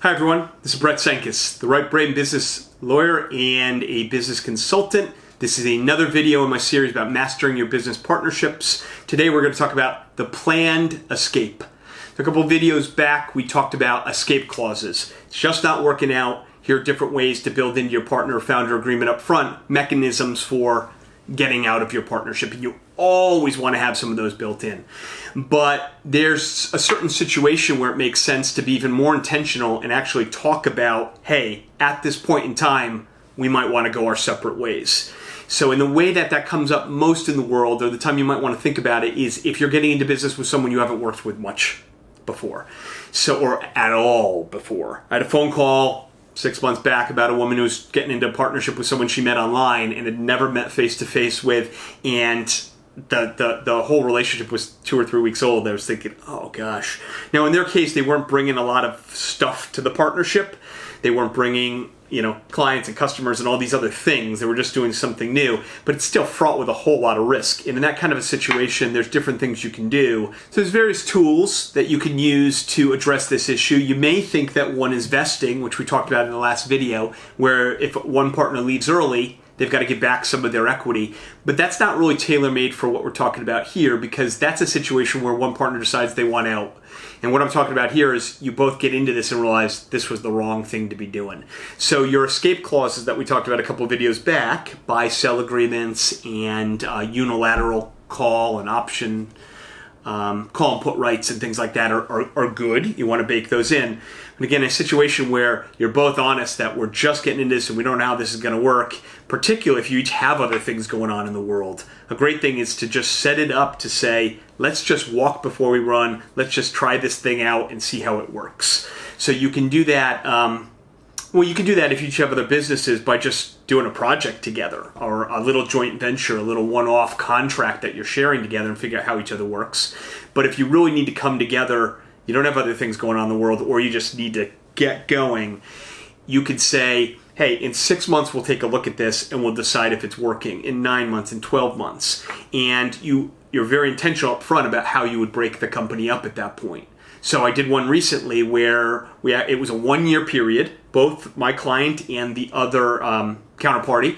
Hi everyone, this is Brett Senkis, the Right Brain business lawyer and a business consultant. This is another video in my series about mastering your business partnerships. Today we're going to talk about the planned escape. So a couple of videos back we talked about escape clauses. It's just not working out. Here are different ways to build into your partner or founder agreement up front, mechanisms for getting out of your partnership. And you always want to have some of those built in. But there's a certain situation where it makes sense to be even more intentional and actually talk about, hey, at this point in time, we might want to go our separate ways. So in the way that comes up most in the world, or the time you might want to think about it, is if you're getting into business with someone you haven't worked with much before, or at all before. I had a phone call 6 months back about a woman who was getting into a partnership with someone she met online and had never met face to face with, and the whole relationship was 2 or 3 weeks old. I was thinking, oh gosh. Now in their case, they weren't bringing a lot of stuff to the partnership. They weren't bringing, clients and customers and all these other things. They were just doing something new, but it's still fraught with a whole lot of risk. And in that kind of a situation, there's different things you can do. So there's various tools that you can use to address this issue. You may think that one is vesting, which we talked about in the last video, where if one partner leaves early, they've got to give back some of their equity. But that's not really tailor-made for what we're talking about here, because that's a situation where one partner decides they want out. And what I'm talking about here is you both get into this and realize this was the wrong thing to be doing. So your escape clauses that we talked about a couple of videos back, buy-sell agreements and unilateral call and option, call and put rights and things like that are good. You want to bake those in. But again, a situation where you're both honest that we're just getting into this and we don't know how this is going to work, particularly if you each have other things going on in the world. A great thing is to just set it up to say, let's just walk before we run. Let's just try this thing out and see how it works. So you can do that. You can do that if you each have other businesses by just doing a project together or a little joint venture, a little one-off contract that you're sharing together and figure out how each other works. But if you really need to come together, you don't have other things going on in the world, or you just need to get going, you could say, hey, in 6 months we'll take a look at this and we'll decide if it's working, in 9 months, in 12 months. And you're very intentional up front about how you would break the company up at that point. So I did one recently where it was a 1-year period. Both my client and the other counterparty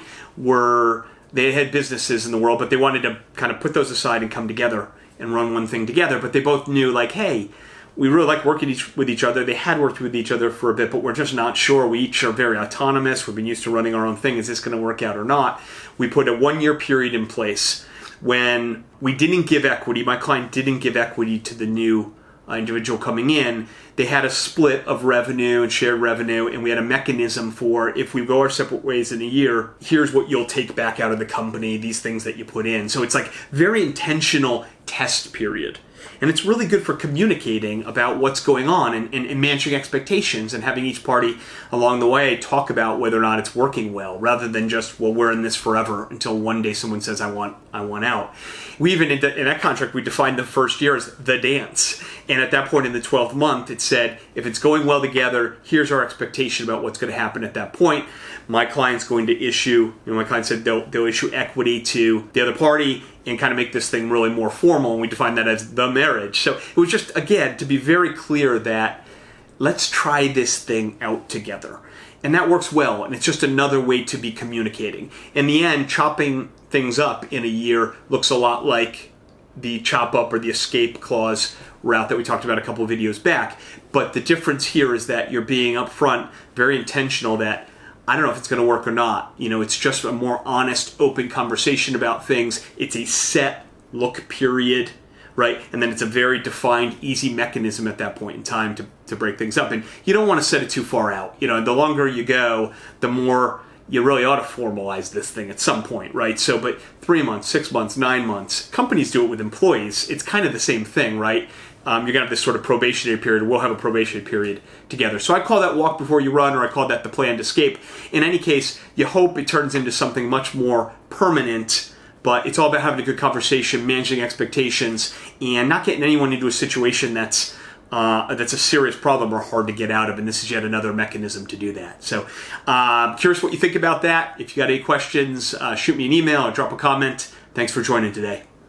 they had businesses in the world, but they wanted to kind of put those aside and come together and run one thing together. But they both knew, like, hey, we really like working with each other. They had worked with each other for a bit, but we're just not sure. We each are very autonomous. We've been used to running our own thing. Is this going to work out or not? We put a 1-year period in place when we didn't give equity. My client didn't give equity to the new individual coming in. They had a split of revenue and shared revenue, and we had a mechanism for, if we go our separate ways in a year, here's what you'll take back out of the company, these things that you put in. So it's like very intentional test period. And it's really good for communicating about what's going on and managing expectations and having each party along the way talk about whether or not it's working well, rather than just, well, we're in this forever until one day someone says, I want out. We even, in that contract, we defined the first year as the dance. And at that point in the 12th month, it said, if it's going well together, here's our expectation about what's going to happen at that point. My client's going to issue, my client said they'll issue equity to the other party and kind of make this thing really more formal, and we define that as the marriage. So it was just, again, to be very clear that let's try this thing out together. And that works well, and it's just another way to be communicating. In the end, chopping things up in a year looks a lot like the chop up or the escape clause route that we talked about a couple of videos back. But the difference here is that you're being upfront, very intentional that, I don't know if it's going to work or not. It's just a more honest, open conversation about things. It's a set look period, right? And then it's a very defined, easy mechanism at that point in time to break things up. And you don't want to set it too far out. The longer you go, the more you really ought to formalize this thing at some point, right? So, but 3 months, 6 months, 9 months, companies do it with employees. It's kind of the same thing, right? You're going to have this sort of probationary period. We'll have a probationary period together. So I call that walk before you run, or I call that the planned escape. In any case, you hope it turns into something much more permanent, but it's all about having a good conversation, managing expectations, and not getting anyone into a situation that's a serious problem or hard to get out of, and this is yet another mechanism to do that. So curious what you think about that. If you got any questions, shoot me an email or drop a comment. Thanks for joining today.